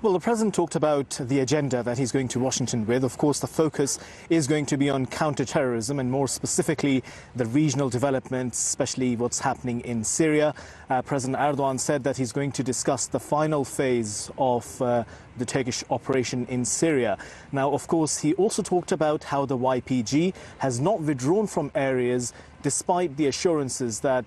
Well, the president talked about the agenda that he's going to Washington with. Of course, the focus is going to be on counter-terrorism and more specifically the regional developments, especially what's happening in Syria. President Erdogan said that he's going to discuss the final phase of the Turkish operation in Syria. Now, of course, he also talked about how the YPG has not withdrawn from areas despite the assurances that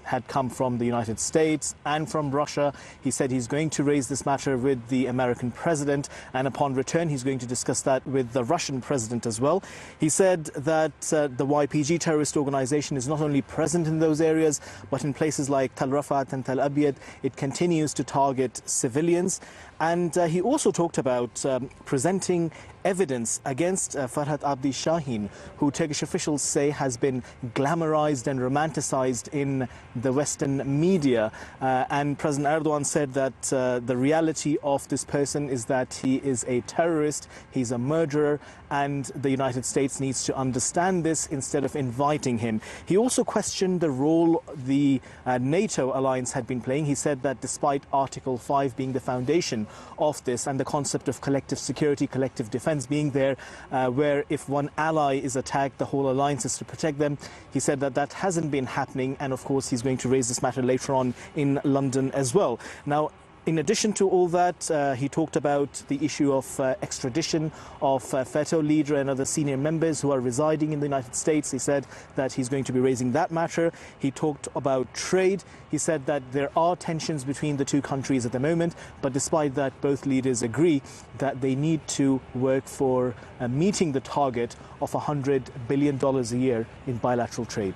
had come from the United States and from Russia. He said he's going to raise this matter with the American president, and upon return he's going to discuss that with the Russian president as well. He said that the YPG terrorist organization is not only present in those areas, but in places like Tel Rafat and Tel Abyad, it continues to target civilians. And he also talked about presenting evidence against Farhad Abdi Shaheen, who Turkish officials say has been glamorized and romanticized in the Western media. And President Erdogan said that the reality of this person is that he is a terrorist, he's a murderer, and the United States needs to understand this instead of inviting him. He also questioned the role the NATO alliance had been playing. He said that despite Article 5 being the foundation of this and the concept of collective security, collective defense being there, where if one ally is attacked, the whole alliance is to protect them. He said that that hasn't been happening, and of course he's going to raise this matter later on in London as well. Now, in addition to all that, he talked about the issue of extradition of FETÖ leader and other senior members who are residing in the United States. He said that he's going to be raising that matter. He talked about trade. He said that there are tensions between the two countries at the moment, but despite that, both leaders agree that they need to work for meeting the target of $100 billion a year in bilateral trade.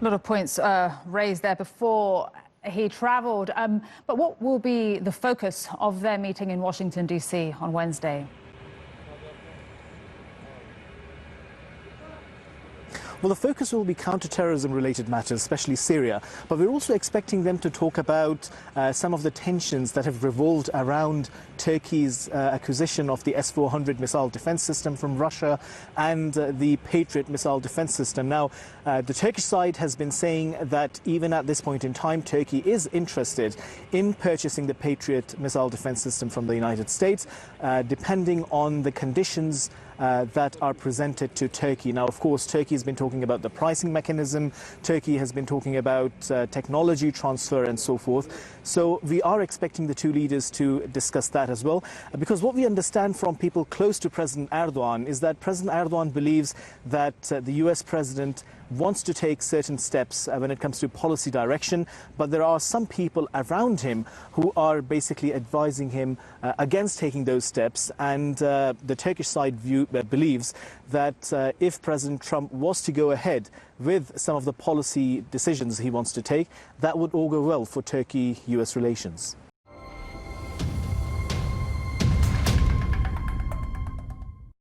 A lot of points raised there before he travelled. But what will be the focus of their meeting in Washington, D.C. on Wednesday? Well, the focus will be counter-terrorism-related matters, especially Syria. But we're also expecting them to talk about some of the tensions that have revolved around Turkey's acquisition of the S-400 missile defense system from Russia and the Patriot missile defense system. Now, the Turkish side has been saying that even at this point in time, Turkey is interested in purchasing the Patriot missile defense system from the United States, depending on the conditions that are presented to Turkey. Now, of course, Turkey has been talking about the pricing mechanism. Turkey has been talking about technology transfer and so forth. So we are expecting the two leaders to discuss that as well. Because what we understand from people close to President Erdogan is that President Erdogan believes that the US president wants to take certain steps when it comes to policy direction, but there are some people around him who are basically advising him against taking those steps. And the Turkish side believes that if President Trump was to go ahead with some of the policy decisions he wants to take, that would augur well for Turkey-US relations.